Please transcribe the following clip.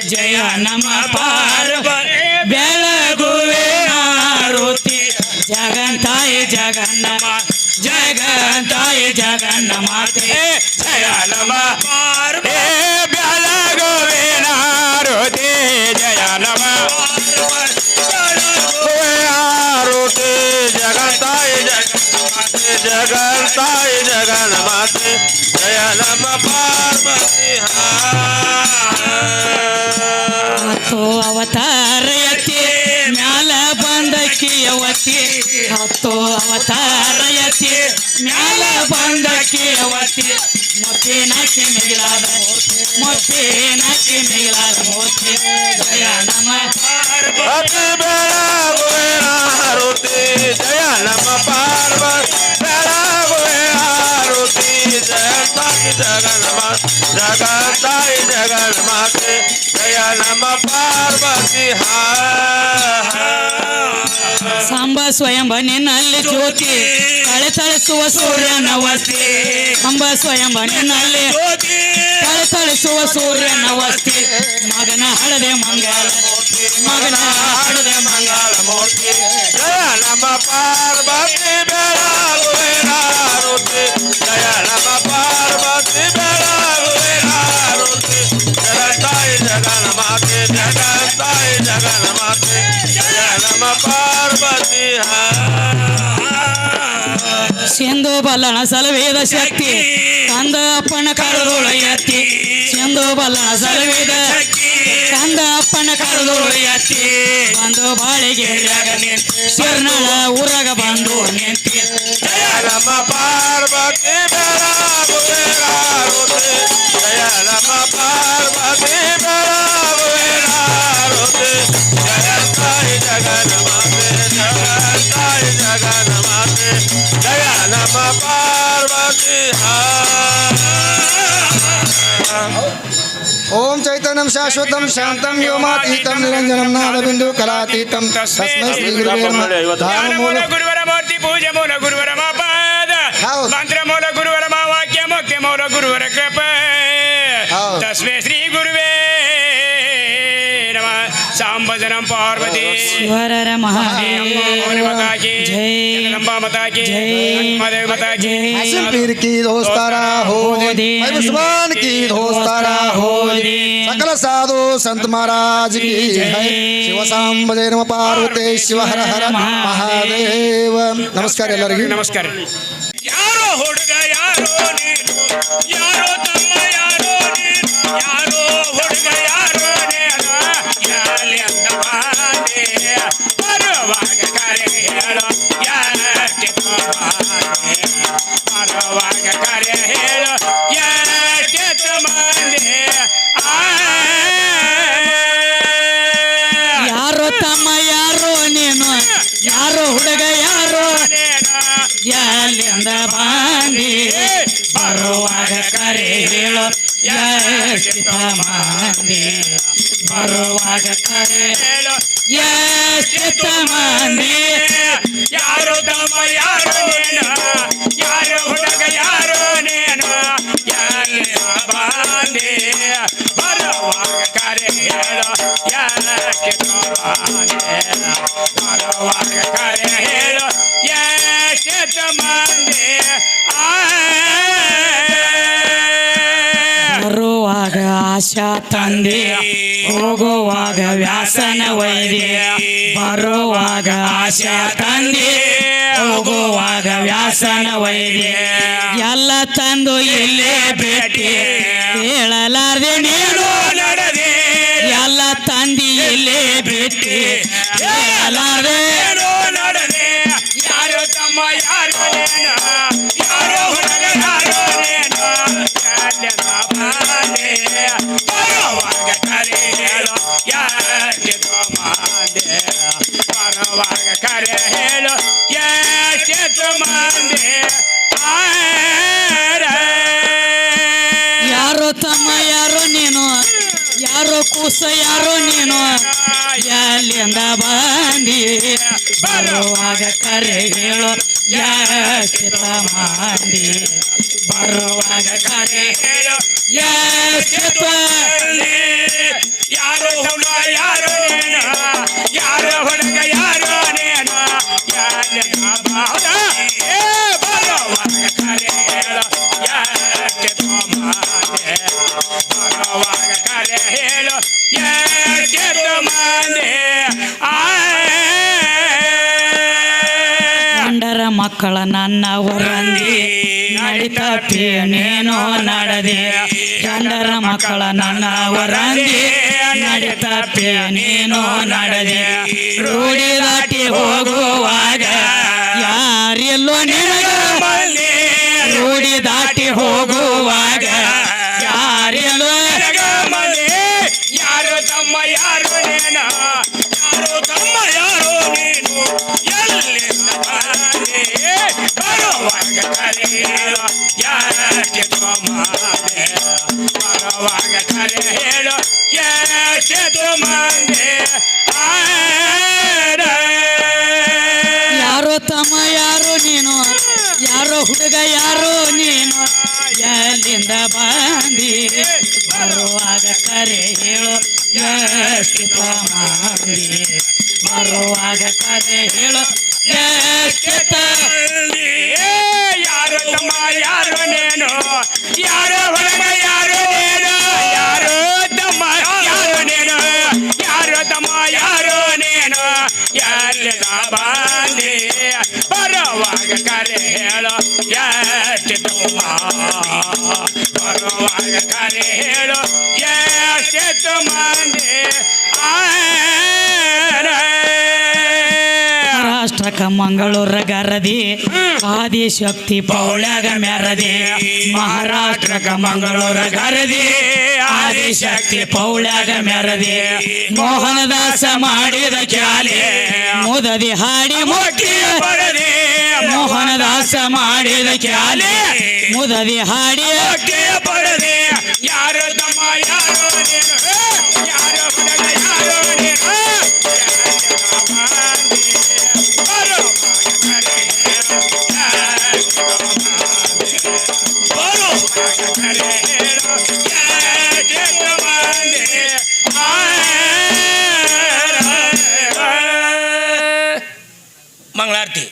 ಜಯ ನಮ ಪಾರ್ವತಿ ಬೆಳಗುವೆ ಆರುತಿ ಜಗಂತಾಯಿ ಜಗನ್ನಮ ಜಗಂತಾಯಿ ಜಗನ್ನಮಾತೆ ಜಯ ನಮ ಪಾರ್ವತಿ ಬೆಳಗುವೆ ಆರುತಿ ಜಯ ನಮ ಆರುತಿ ಜಗಂತಾಯಿ ಜಗನ್ಮಾತೆ ಜಗಂತಾಯಿ ಜಗನ್ಮಾತೆ ಜಯ ನಮ ಪಾರ್ವತಿ ಹತ್ತು ಅವತಾರಯತಿ ಮ್ಯಾಲ ಬಂದಕಿ ಅವತಿ ಹತ್ತು ಅವತಾರಯತಿ ಮ್ಯಾಲ ಬಂದಕಿ ಅವತಿ ಮುತ್ತಿನಕ್ಕೆ ಮಿಗಿಲಾದ ಮುತ್ತಿನಕ್ಕೆ ಮಿಗಿಲಾದ ಮೂರ್ತಿ ಜಯ ನಮ ಪಾರ್ವತಿ ಬೆಳಗುವೆ ಆರುತಿ ಜಯ ನಮ ಪಾರ್ವತಿ ಬೆಳಗುವೆ ಆರುತಿ ಜಗಂತಾಯಿ ಜಗನ್ಮಾತೆ ಜಗಂತಾಯಿ ಜಗನ್ಮಾತೆ ಜಯ ನಮ ಪಾರ್ವತಿ ಸಾಂಬ ಸ್ವಯಂಭ ನಿನ್ನಲ್ಲಿ ಜ್ಯೋತಿ ತಳಿಸುವ ಸೂರ್ಯನ ವಸ್ತಿ ಅಂಬ ಸ್ವಯಂಭ ನಿನ್ನಲ್ಲಿ ತಳಿಸುವ ಸೂರ್ಯನ ವಸ್ತಿ ಮಗನ ಹಳದೆ ಮಂಗಳ ಮಗನ ಹಳದೆ ಮಂಗಳ ಮೂರ್ತಿ ಜಯ ನಮ ಪಾರ್ವತಿ ಬೆಳಗುವೆ ಆರುತಿ ಜಯ ನಮ ಪಾರ್ವತಿ ಬೆಳಗುವೆ ಆರುತಿ ಜಗಂತಾಯಿ ಜಗನ್ಮಾತೆ ಜಗಂತಾಯಿ ಜಗನ್ಮಾತೆ ಜಯ ನಮ ಪಾರ್ವತಿ ಸಿಂಧು ಬಲ್ಲಣ ಸಲವೇದ ಶಕ್ತಿ ಕಂದ ಅಪ್ಪನ ಕಳೆದೋಳು ಎತ್ತಿ ಸಿಂಧು ಬಲ್ಲಣ ಸಲವೇದ ಕಂದ ಅಪ್ಪನ ಕಳೆದೋಳು ಎತ್ತಿ ಬಂದು ಬಾಳಿಗೆ ಶರಣಳ ಊರಾಗ ಬಂದು ನಿಂತಿ ಜಯ ನಮ ಪಾರ್ವತಿ ಬೆಳಗುವೆ ಆರುತಿ ಜಯ ನಮ ಪಾರ್ವತಿ ಬೆಳಗುವೆ ಆರುತಿ ಜಗಂತಾಯಿ ಜಗನ್ಮಾತೆ ಜಗಂತಾಯಿ ಜಗನ್ಮಾತೆ ಜಯ ನಮ ಪಾರ್ವತಿ ಓಂ ಚೈತನ್ಯಂ ಶಾಶ್ವತಂ ಶಾಂತಂ ವ್ಯೋಮಾತೀತಂ ನಿರಂಜನಂ ನಾದಬಿಂದು ಕಲಾತೀತಂ ತಸ್ಮೈ ಶ್ರೀ ಗುರುವೇ ನಮಃ ಗುರುವರ ಮೂರ್ತಿ ಪೂಜೆ ಮೂಲ ಗುರುವರ ಮಾಪಾದ ಮಂತ್ರ ಮೂಲ ಗುರುವರ ವಾಕ್ಯ ಮುಖ್ಯ ಮೂಲ ಗುರುವರ ಕೃಪೆ ತಸ್ಮೈ ಶ್ರೀ ಗುರುವೇ ನಮಃ ಸಾಂಬಜನಂ ಪಾರ್ವತಿ ಶಿವರ ಮಹಾದೇವ ಜೈ ಜಗದಂಬಾ ಮಾತಾ ಕಿ ಜೈ ಮಹಾದೇವ ಮಾತಾ ಕಿ हसन पीर की दोस्तारा हो उस्मान की दोस्तारा हो सकल साधु संत महाराज की जय शिव सांब जय नम पार्वती शिव हर हर महादेव नमस्कार ಎಲ್ಲರಿಗೂ ನಮಸ್ಕಾರ ಯಾರೋ ಹುಡುಗ ಯಾರೋ ನೀನು ಯಾರೋ ತಮ್ಮ ಯಾರೋ ನೀನು ಯಾರೋ ಹುಡುಗ ಯಾರೋ ನೀನು ಯಾಲಿ ಅಂತ ಬಾಂಡೆ ಬರುವಾಗ ಕರೆ ಹೇಳೋ ಯಾಕೆ ಬಾಂಡೆ ಬರುವಾಗ ಕರೆ ಹೇಳೋ ಯಾಕೆ ಬಾಂಡೆ ಯಾರೋ ತಮ್ಮ ಯಾರೋ ನೀನು ಯಾರೋ ಹುಡುಗ ಯಾರೋ ಎಲ್ಲಿಂದ ಬಾಂಡಿ ಬರುವಾಗ ಕರೆ ಹೇಳೋ ಎಷ್ಟು ಮಂದಿ ಬರುವಾಗ ಕರೆ ಹೇಳೋ ಎಷ್ಟು ಮಂದಿ ಯಾರು ತಮ್ಮ ಯಾರು ನೀನು ಯಾರು ಹುಡುಗ ಯಾರು ನೀನು ಎಲ್ಲಿಂದ ಬಾಂಡಿ ಬರುವಾಗ ಕರೆ ಹೇಳೋ ಎಷ್ಟು ಮಂದಿ ಬರುವಾಗ ಕರೆ ಹೇಳೋ ಎಷ್ಟು ಮಂದಿ ಬರುವಾಗ ಆಶಾ ತಂದೆ ಹೋಗುವಾಗ ವ್ಯಾಸನ ವೈದ್ಯ ಬರುವಾಗ ಆಶಾ ತಂದೆ ಹೋಗುವಾಗ ವ್ಯಾಸನ ವೈದ್ಯ ಎಲ್ಲ ತಂದು ಇಲ್ಲೇ ಭೇಟಿ ಹೇಳಲಾರ್ದೆ ನೀನು ನಡೆದೆ ಎಲ್ಲ ತಂದಿ ಇಲ್ಲೇ ಭೇಟಿ ಹೇಳಲಾರ್ದೆ ನಡೆದೆ ಯಾರು ತಮ್ಮ ಯಾರು ಯಾರೋ ಹುಡುಗ ಯಾರೋ ಬರುವಾಗ ಕರೆ ಹೇಳೋ ಯಾಕೆ ಮಂದೆ ಬರುವಾಗ ಕರೆ ಹೇಳೋ ಯಾಕೆ ಮಂದೆ ಯಾರೋ ತಮ್ಮ ಯಾರೋ ನೀನು ಯಾರೋ ಕೂಸ ಯಾರೋ ನೀನು ಎಲ್ಲಿಂದ ಬಂದಿ ಬರುವಾಗ ಕರೆ ಹೇಳೋ ಯಾಕೆ ಮಂದಿ ಬರುವಾಗ ಕರೆ ಹೇಳೋ ಯಾಕೆ ಯಾರೋ ತಮ್ಮ ಯಾರು ನೀನು ಯಾರು ಹುಡುಗ ಯಾರು ನೀನು ಹೌದಾ ಏ ಬರುವಾಗ ಕರೆ ಹೇಳು ಯಾಕೆ ತೋಮಾನೆ ಬರುವಾಗ ಕರೆ ಹೇಳು ಯಾಕೆ ತೋಮಾನೆ ಗಂಡರ ಮಕ್ಕಳ ನನ್ನ ವರಂದಿ ನಡಿತಪ್ಪಿ ನೀನು ನಡದೆ ಗಂಡರ ಮಕ್ಕಳ ನನ್ನ ವರಂದಿ ನಡಿತಪ್ಪಿ ನೀನು ನಡದೆ ರೂಢಿ ದಾಟಿ ಹೋಗುವಾಗ ಯಾರೆಲ್ಲೋ ನಿನಗ ರೂಢಿ ದಾಟಿ ಹೋಗುವಾಗ ಯಾರೆಲ್ಲೋ ಯಾರು ತಮ್ಮ ಯಾರು ನೀನು ಯಾರು ತಮ್ಮ ಯಾರು ನೀನು ಎಲ್ಲಿಂದ ಬಂದೆ ಬರುವಾಗ ಕರೆ ಹೇಳು ಯಾಕೆ ತೋಮಾನೆ ಬರುವಾಗ ಕರೆ ಹೇಳು ಯಾಕೆ ತೋಮಾನೆ ಯಾರೋ ತಮ್ಮ ಯಾರು ನೀನು ಯಾರೋ ಹುಡುಗ ಯಾರು ನೀನು ಎಲ್ಲಿಂದ ಬಂದಿ ಬರುವಾಗ ಕರೆ ಹೇಳು ಎಷ್ಟು ಮಂದಿ ಬರುವಾಗ ಕರೆ ಹೇಳು ಎಷ್ಟು ಯಾರು ತಮ್ಮ ಯಾರು ನೀನು ಯಾರು ಹೊರಗ ಯಾರು ನೀನು ಯಾರು ತಮ್ಮ ಯಾರು ನೀನು ಯಾರು ತಮ್ಮ ಯಾರು ನೀನು ಎಲ್ಲಿಂದ ಬಂದೆ ಬರುವಾಗ ಕರೆ ಹೇಳು ಎಷ್ಟು ತಮ್ಮ ಬರುವಾಗ ಕರೆ ಹೇಳು ಎಷ್ಟು ಮಂದಿ ರಾಷ್ಟ್ರಕ ಮಂಗಳೂರ ಗರದಿ ಆದಿಶಕ್ತಿ ಪೌಳ್ಯಾಗ ಮೆರದಿ ಮಹಾರಾಷ್ಟ್ರಕ ಮಂಗಳೂರ ಗರದಿ ಆದಿಶಕ್ತಿ ಪೌಳ್ಯಾಗ ಮೆರದಿ ಮೋಹನದಾಸ ಮಾಡಿದ ಚಾಲೆ ಮುದದಿ ಹಾಡಿ ಮುಟ್ಟಿ ಬರದೆ ಮೋಹನದಾಸ ಮಾಡಿದ ಚಾಲೆ ಮುದದಿ ಹಾಡಿ ಬರದೆ ಯಾರು ತಮ್ಮ ಯಾರು ನೀನು ಯಾರು ಹುಡುಗ ಯಾರು ನೀನು ಮಂಗಳಾರತಿ